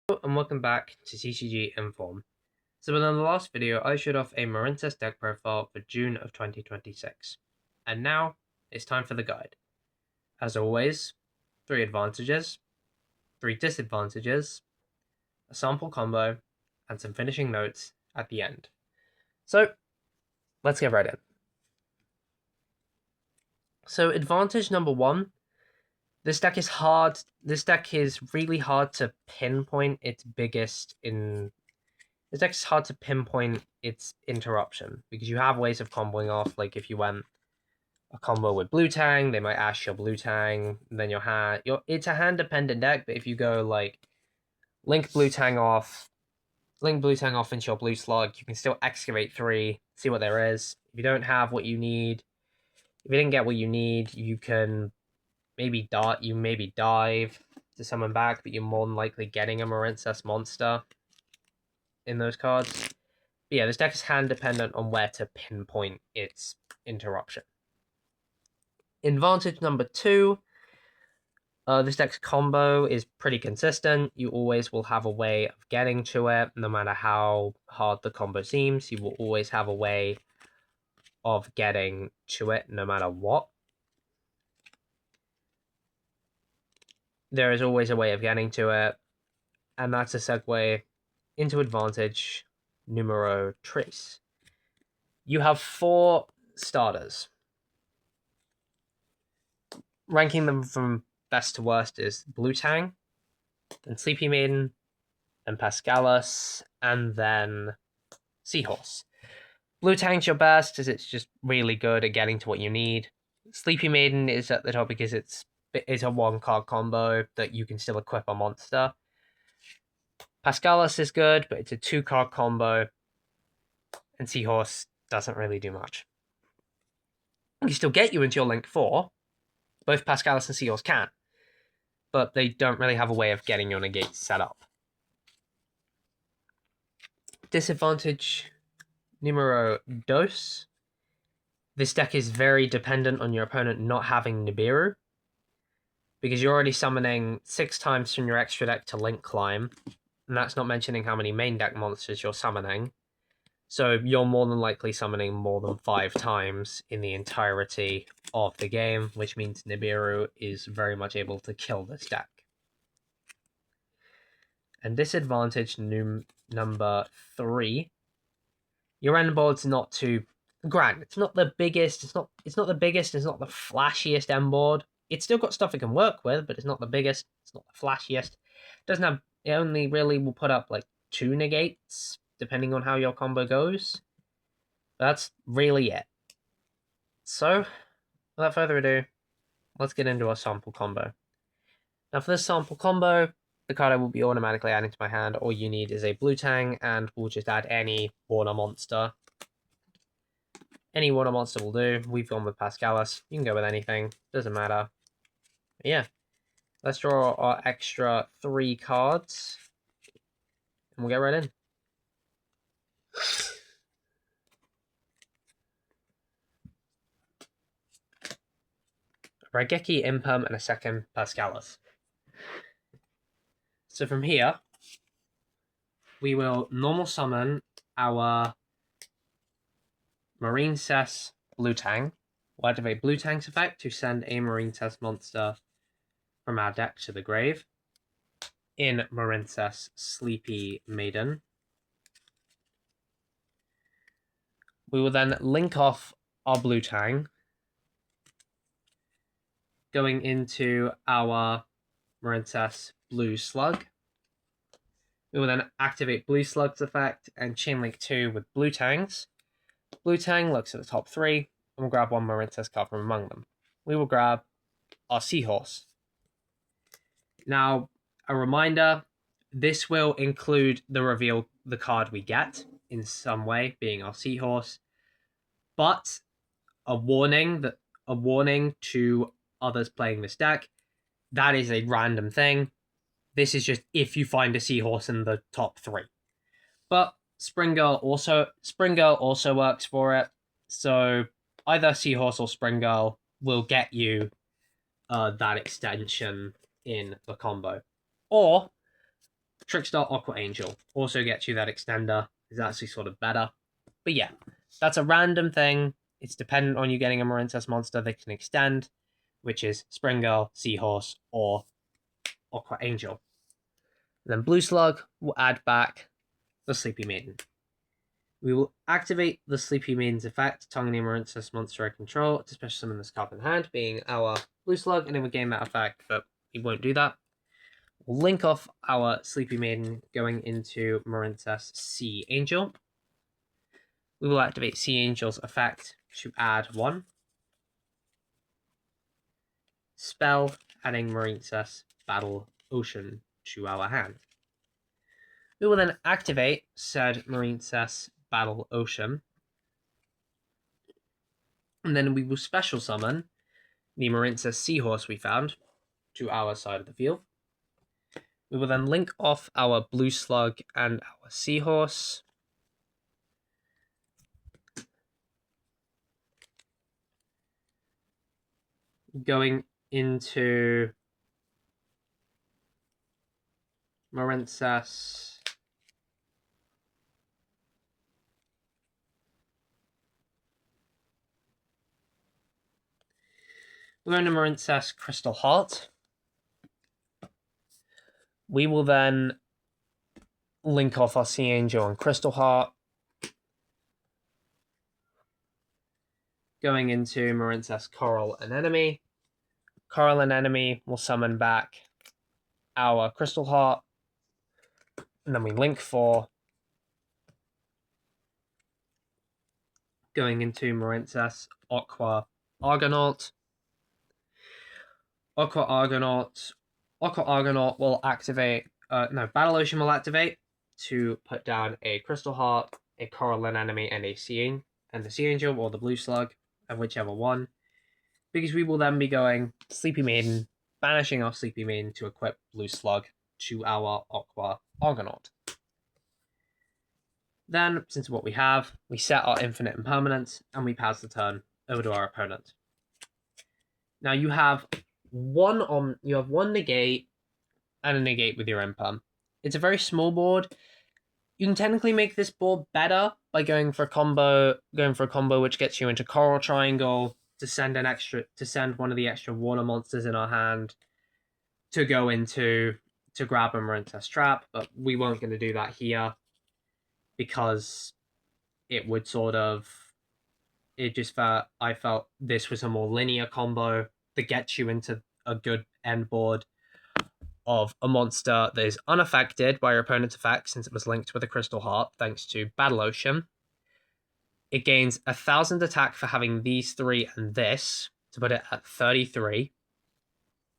And welcome back to TCG Inform. So in the last video, I showed off a Marincess deck profile for June of 2026. And now, it's time for the guide. As always, 3 advantages, 3 disadvantages, a sample combo, and some finishing notes at the end. So, let's get right in. So advantage number 1, this deck is hard. This deck is really hard to pinpoint its biggest in. This deck is hard to pinpoint its interruption because you have ways of comboing off. Like if you went a combo with Blue Tang, they might ash your Blue Tang. Then it's a hand dependent deck. But if you go like link Blue Tang off into your Blue Slug, you can still excavate 3, see what there is. If you don't have what you need, if you didn't get what you need, you can maybe dive to summon back, but you're more than likely getting a Marincess monster in those cards. But yeah, this deck is hand dependent on where to pinpoint its interruption. Advantage number 2, this deck's combo is pretty consistent. You always will have a way of getting to it, no matter how hard the combo seems. You will always have a way of getting to it, no matter what. There is always a way of getting to it, and that's a segue into advantage numero 3. You have 4 starters. Ranking them from best to worst is Blue Tang, then Sleepy Maiden, then Pascalis, and then Seahorse. Blue Tang's your best, as it's just really good at getting to what you need. Sleepy Maiden is at the top because it's a 1-card combo that you can still equip a monster. Pascalis is good, but it's a 2-card combo, and Seahorse doesn't really do much. You still get you into your Link 4. Both Pascalis and Seahorse can, but they don't really have a way of getting your negate set up. Disadvantage numero 2. This deck is very dependent on your opponent not having Nibiru, because you're already summoning 6 times from your extra deck to Link Climb, and that's not mentioning how many main deck monsters you're summoning. So you're more than likely summoning more than 5 times in the entirety of the game, which means Nibiru is very much able to kill this deck. And disadvantage number 3, your end board's not too grand. It's not the biggest. It's not the biggest. It's not the flashiest end board. It's still got stuff it can work with, but it's not the biggest. It's not the flashiest. It only really will put up like 2 negates, depending on how your combo goes. That's really it. So, without further ado, let's get into our sample combo. Now for this sample combo, the card I will be automatically adding to my hand. All you need is a Blue Tang, and we'll just add any water monster. Any water monster will do. We've gone with Pascalis. You can go with anything. Doesn't matter. But yeah. Let's draw our extra 3 cards. And we'll get right in. Raigeki, Impum, and a second Pascalis. So from here, we will normal summon our Marincess Blue Tang. We'll activate Blue Tang's effect to send a Marincess monster from our deck to the grave. In Marincess Sleepy Maiden. We will then link off our Blue Tang, going into our Marincess Blue Slug. We will then activate Blue Slug's effect and chain link 2 with Blue Tang's. Blue Tang looks at the top 3, and we'll grab 1 Marincess card from among them. We will grab our Seahorse. Now, a reminder, this will include the card we get in some way, being our Seahorse, but a warning to others playing this deck, that is a random thing. This is just if you find a Seahorse in the top 3. But Spring Girl also works for it, so either Seahorse or Spring Girl will get you that extension in the combo. Or Trickstar Aqua Angel also gets you that extender. Is actually sort of better. But yeah, that's a random thing. It's dependent on you getting a Marincess monster that can extend, which is Spring Girl, Seahorse, or Aqua Angel. Then Blue Slug will add back the Sleepy Maiden. We will activate the Sleepy Maiden's effect, targeting a Marincess monster I control to special summon this card in hand, being our Blue Slug, and then we gain that effect, but we won't do that. We'll link off our Sleepy Maiden going into Marincess Sea Angel. We will activate Sea Angel's effect to add 1 spell, adding Marincess Battle Ocean to our hand. We will then activate said Marincess Battle Ocean, and then we will special summon the Marincess Seahorse we found to our side of the field. We will then link off our Blue Slug and our Seahorse. Going into Marincess We're going to Marincess Crystal Heart. We will then link off our Sea Angel and Crystal Heart. Going into Marincess Coral Anemone. Coral Anemone will summon back our Crystal Heart. And then we link 4. Going into Marincess Aqua Argonaut. Aqua Argonaut will activate, Battle Ocean will activate to put down a Crystal Heart, a Coral Anemone, and a Sea Angel, or the Blue Slug, and whichever one. Because we will then be going Sleepy Maiden, banishing our Sleepy Maiden to equip Blue Slug to our Aqua Argonaut. Then, since what we have, we set our Infinite Impermanence, and we pass the turn over to our opponent. Now you have one negate and a negate with your imperm. It's a very small board. You can technically make this board better by going for a combo which gets you into Coral Triangle to send one of the extra water monsters in our hand to go into to grab a Marincess Trap, but we weren't going to do that here because it would I felt this was a more linear combo that gets you into a good end board of a monster that is unaffected by your opponent's effect since it was linked with a Crystal Heart thanks to Battle Ocean. It gains 1,000 attack for having these 3 and this to put it at 33.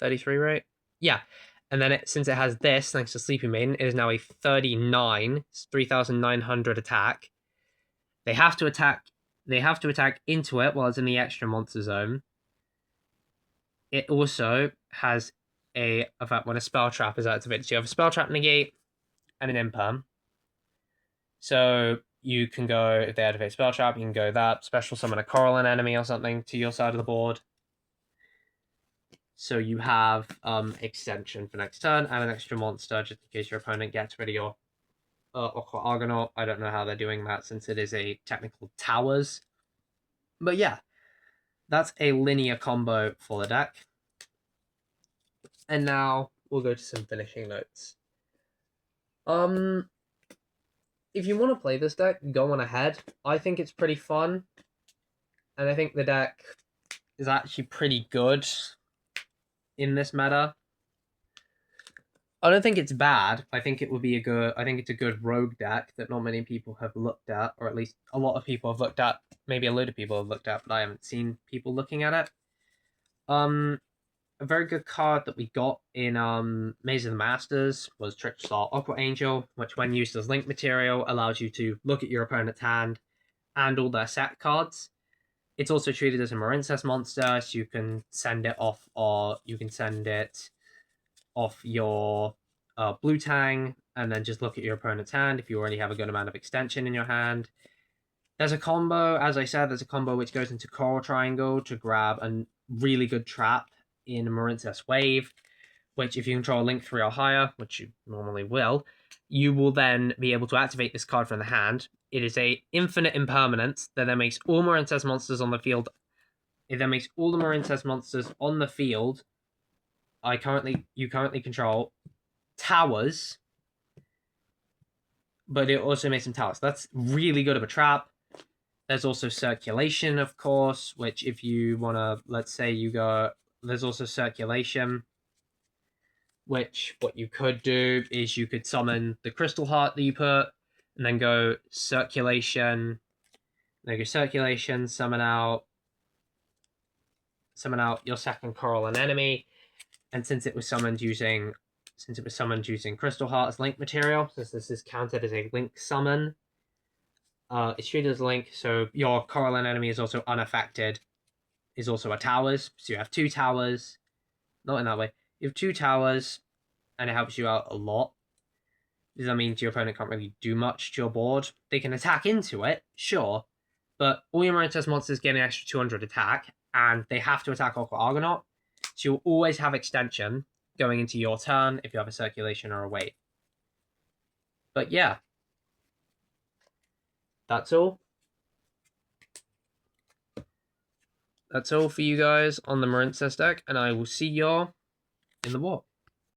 33, right? Yeah. And then since it has this, thanks to Sleepy Maiden, it is now a 39. It's 3,900 attack. They have to attack into it while it's in the extra monster zone. It also has a effect when a spell trap is activated. So you have a spell trap negate and an imperm. So you can go, if they activate spell trap, you can go that, special summon a Coral Anemone or something to your side of the board. So you have extension for next turn and an extra monster just in case your opponent gets rid of your Aqua Argonaut. I don't know how they're doing that since it is a technical towers. But yeah, that's a linear combo for the deck. And now we'll go to some finishing notes. If you want to play this deck, go on ahead. I think it's pretty fun. And I think the deck is actually pretty good in this meta. I don't think it's bad. I think it's a good rogue deck that not many people have looked at, or at least a lot of people have looked at. Maybe a load of people have looked at, but I haven't seen people looking at it. A very good card that we got in Maze of the Masters was Trickstar Aqua Angel, which when used as link material allows you to look at your opponent's hand and all their set cards. It's also treated as a Marincess monster, so you can send it off, or you can send it off your blue tang and then just look at your opponent's hand if you already have a good amount of extension in your hand. There's a combo, as I said, which goes into Coral Triangle to grab a really good trap in Marincess Wave, which if you control a link 3 or higher, which you normally will, you will then be able to activate this card from the hand. It is a infinite impermanence that then makes all Marincess monsters on the field. It then makes all the Marincess monsters on the field you currently control towers, but it also makes them towers. That's really good of a trap. There's also circulation, of course, which if you want to, let's say you go, there's also circulation, which what you could do is you could summon the crystal heart that you put, and then go circulation, summon out your second Coralline enemy, and since it was summoned using crystal heart as link material, since this is counted as a link summon, it's treated as link, so your Coralline enemy is also unaffected, is also a towers, so you have 2 towers, not in that way, you have 2 towers, and it helps you out a lot. That means your opponent can't really do much to your board. They can attack into it, sure, but all your Marincess monsters get an extra 200 attack, and they have to attack Aqua Argonaut, so you'll always have extension going into your turn if you have a circulation or a wave. But yeah, that's all. That's all for you guys on the Marincess deck, and I will see y'all in the war.